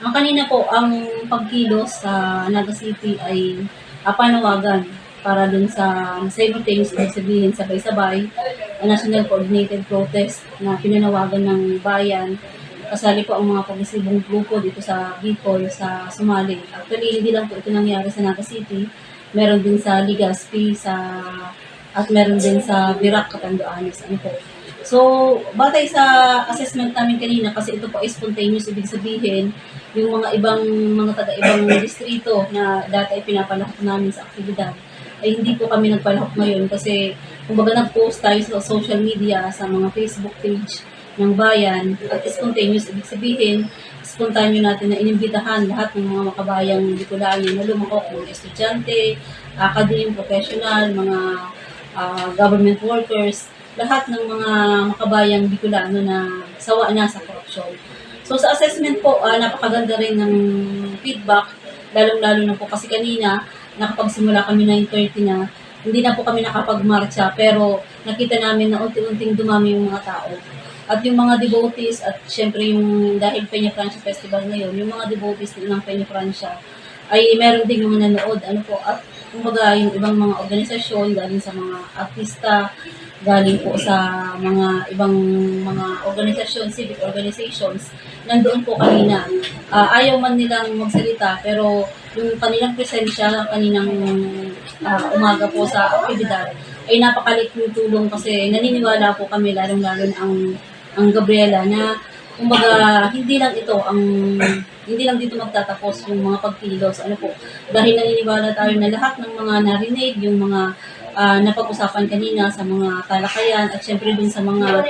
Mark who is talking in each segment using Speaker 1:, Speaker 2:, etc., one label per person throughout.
Speaker 1: Ang kanina po, ang pagkilos sa Naga City ay panawagan para dun sa simultaneous, ibig sabihin sabay-sabay, national coordinated protest na pinanawagan ng bayan. Kasali po ang mga progresibong grupo dito sa Bicol, sa Sumali. Actually, hindi lang po ito nangyari sa Naga City. Meron din sa Legazpi, at meron din sa Virac, Catanduanes. Ano po. So, batay sa assessment namin kanina, kasi ito po ay spontaneous, ibig sabihin, yung mga taga-ibang distrito na dati ay pinapalahok namin sa aktibidad, ay hindi po kami nagpalahok ngayon kasi kumbaga nag-post tayo sa social media, sa mga Facebook page ng bayan at spontaneous, ibig sabihin, spontaneo natin na inimbitahan lahat ng mga makabayang Bicolano na lumahok, mga estudyante, academic, professional, mga government workers, lahat ng mga makabayang Bicolano na sawa na sa korupsyon. So sa assessment po, napakaganda rin ng feedback, lalong-lalo na po kasi kanina, nakapagsimula kami 9:30 na, hindi na po kami nakapagmarcha, pero nakita namin na unti-unting dumami yung mga tao. At yung mga devotees, at syempre yung dahil Peña Francia Festival ngayon, yung mga devotees ng Peña Francia, ay meron ding mga nanood, ano po, at kumbaga yung ibang mga organisasyon, galing sa mga artista, galing po sa mga ibang mga organisasyon, civic organizations, nandoon po kanina. Ayaw man nilang magsalita, pero yung kanilang presensya, kaninang umaga po sa aktibidad, ay napakaliking tulong kasi naniniwala po kami, lalong-lalo na ang Gabriela, na kumbaga hindi lang dito magtatapos yung mga pagkilos, ano po, dahil naniniwala tayo na lahat ng mga narinig, yung mga napag-usapan kanina sa mga talakayan at syempre din sa mga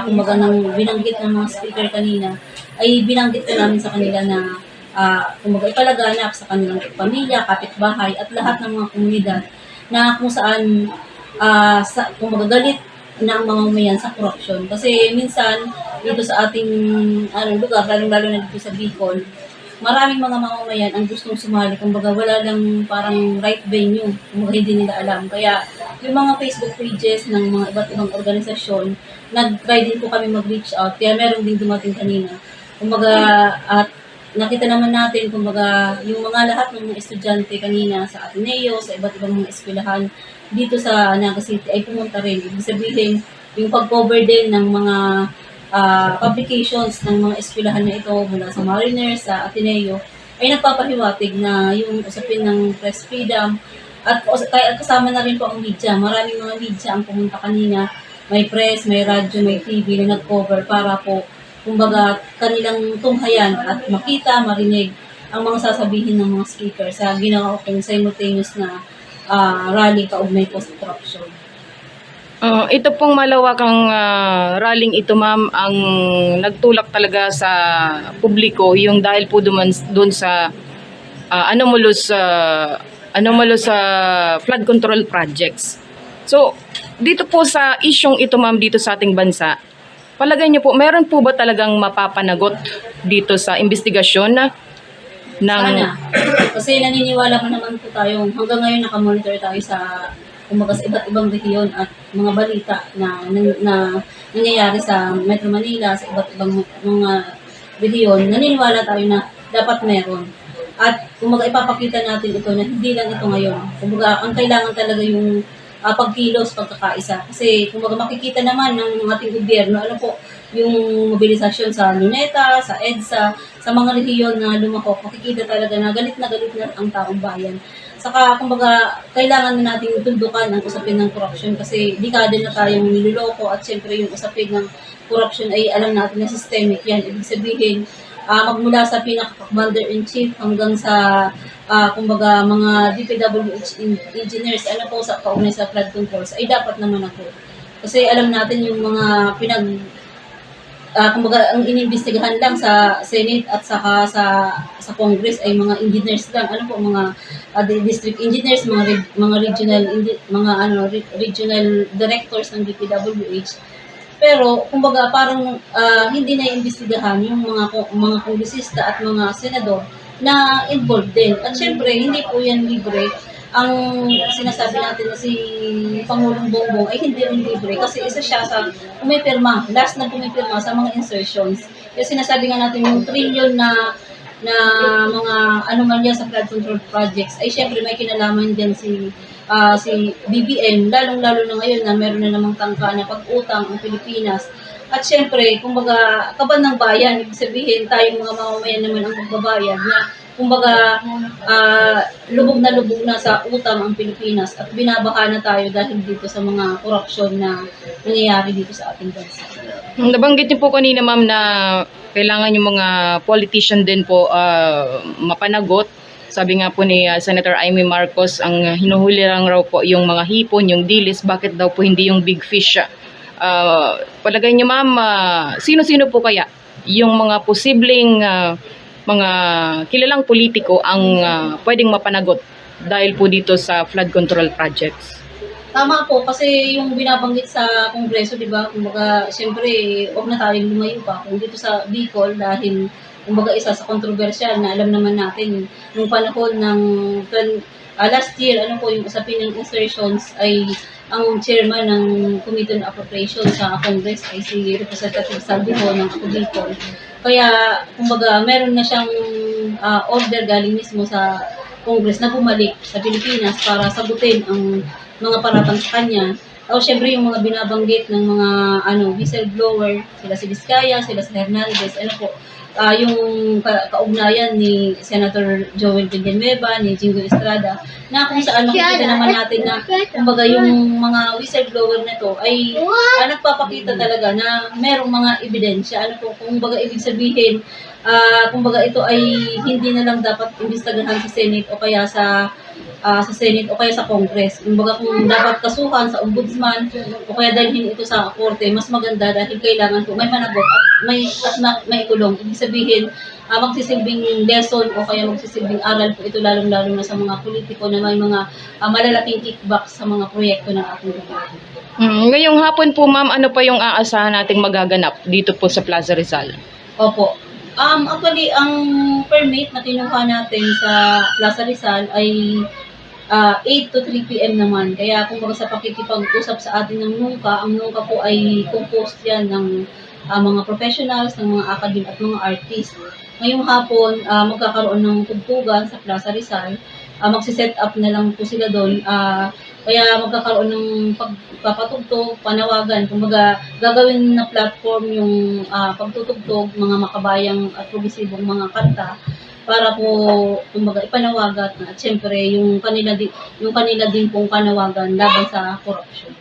Speaker 1: kumbaga ng binanggit ng mga speaker kanina, ay binanggit ko namin sa kanila na kumbaga ipalaganap sa kanilang pamilya, kapitbahay at lahat ng mga komunidad na kung saan kumbaga galit na ang mamamayan sa corruption. Kasi minsan dito sa ating lugar, lalo na dito sa Bicol, maraming mga mamamayan ang gustong sumali. Kumbaga wala lang parang right venue. Kumbaga hindi nila alam. Kaya yung mga Facebook pages ng mga iba't ibang organisasyon, nag-try din po kami mag-reach out. Kaya meron din dumating kanina. Kumbaga, at nakita naman natin, kumbaga, yung mga lahat ng mga estudyante kanina sa Ateneo, sa iba't ibang mga eskwelahan dito sa Naga City ay pumunta rin. Ibig sabihin, yung pag-cover din ng mga publications ng mga eskwelahan na ito mula sa Mariners, sa Ateneo, ay nagpapahiwatig na yung usapin ng press freedom at kasama na rin po ang media. Maraming mga media ang pumunta kanina. May press, may radyo, may TV na nag-cover para po kumbaga kanilang tunghayan at makita, marinig ang mga sasabihin ng mga speaker sa ginawa kong simultaneous na rally kaugnay po sa corruption.
Speaker 2: Ito pong malawakang rallying ito, ma'am, ang nagtulak talaga sa publiko, yung dahil po doon sa anomalous sa flood control projects. So, dito po sa isyong ito, ma'am, dito sa ating bansa, palagay niyo po, meron po ba talagang mapapanagot dito sa investigasyon ng...
Speaker 1: Sana. Kasi naniniwala pa naman po tayo, hanggang ngayon nakamonitor tayo sa kumbaga sa iba't ibang rehiyon at mga balita na nangyayari sa Metro Manila, sa iba't ibang mga rehiyon. Naniniwala tayo na dapat meron. At kumbaga ipapakita natin ito na hindi lang ito ngayon. Kumbaga ang kailangan talaga yung pagkilos, pagkakaisa. Kasi kumbaga makikita naman ng ating gobyerno, ano po, yung mobilisasyon sa Luneta, sa EDSA, sa mga rehiyon na lumahok, makikita talaga na galit na ang taong bayan. Saka kumbaga kailangan na nating tundukan ang usapin ng corruption kasi dekada na tayong niloloko at syempre yung usapin ng corruption ay alam natin na systemic yan. Ibig sabihin, magmula sa pinaka-commander-in-chief hanggang sa kumbaga mga DPWH engineers, ano po sa kaugnay sa flood controls, ay dapat naman ako. Kasi alam natin yung mga kumbaga ang inimbestigahan lang sa Senate at saka sa Congress ay mga engineers lang. Ano po, mga district engineers, mga regional directors ng DPWH. Pero kumbaga parang hindi na iimbestigahan yung mga kongresista at mga senador na involved din. At syempre, hindi po yan libre. Ang sinasabi natin na si Pangulong Bongbong ay hindi rin libre kasi isa siya sa pumipirma, last na pumipirma sa mga insertions. Kasi sinasabi nga natin yung trillion na na mga anomalya sa flood control projects, ay syempre may kinalaman din si BBM, lalong-lalo na ngayon na meron na namang tangka na pag-utang ang Pilipinas. At syempre, kumbaga, kaban ng bayan, ibig sabihin, tayong mga mamamayan naman ang magbabayad na, kumbaga, lubog na sa utang ang Pilipinas at binabaha na tayo dahil dito sa mga korupsyon na nangyayari dito sa ating bansa.
Speaker 2: Nabanggit niyo po kanina ma'am na kailangan yung mga politician din po mapanagot. Sabi nga po ni Senator Amy Marcos, ang hinuhuli lang raw po yung mga hipon, yung dilis, bakit daw po hindi yung big fish? Palagay niyo ma'am, sino-sino po kaya yung mga posibleng mga kilalang politiko ang pwedeng mapanagot dahil po dito sa flood control projects?
Speaker 1: Tama po, kasi yung binabanggit sa Kongreso, di ba, kumbaga, siyempre, huwag na tayong lumayo pa. Kung dito sa Bicol, dahil, kumbaga, isa sa kontrobersyal na alam naman natin, nung panahon ng last year, ano po, yung usapin ng insertions ay ang chairman ng Committee on Appropriation sa Congress ay si Representative Saldiho ng Ako Bicol. Kaya, kumbaga, meron na siyang order galing mismo sa Congress na bumalik sa Pilipinas para sagutin ang mga paratang sa kanya. O syempre yung mga binabanggit ng mga whistleblower, sila si Vizcaya, sila si Hernandez, yung kaugnayan ni Senator Joel Villanueva, ni Jingo Estrada, na kung saan makikita naman natin na kumbaga yung mga whistleblower na to ay nagpapakita talaga na merong mga ebidensya. Kumbaga ibig sabihin, kumbaga ito ay hindi na lang dapat imbestagahan sa Senate o kaya sa Senate o kaya sa Congress. Kumbaga kung dapat kasuhan sa ombudsman o kaya dalhin ito sa korte, mas maganda dahil kailangan po may managot at may kulong. Ibig sabihin, magsisilbing lesson o kaya magsisilbing aral po ito lalong-lalo na sa mga politiko na may mga malalaking kickback sa mga proyekto ng ating gobyerno.
Speaker 2: Ngayong hapon po ma'am, ano pa yung aasahan nating magaganap dito po sa Plaza Rizal?
Speaker 1: Opo. Actually, ang permit na kinuha natin sa Plaza Rizal ay 8 to 3 p.m. naman. Kaya kung sa pakikipag-usap sa atin ng NUNCA, ang NUNCA po ay composed yan ng mga professionals, ng mga academic at mga artists. Ngayong hapon, magkakaroon ng tugtugan sa Plaza Rizal. Magsiset up na lang po sila doon. Kaya magkakaroon ng pagpapatugtog, panawagan. Kumbaga, gagawin na platform yung pagtutugtog, mga makabayang at progresibong mga kanta para po kumbaga ipanawagan at syempre yung kanila din pong panawagan laban sa korupsyon.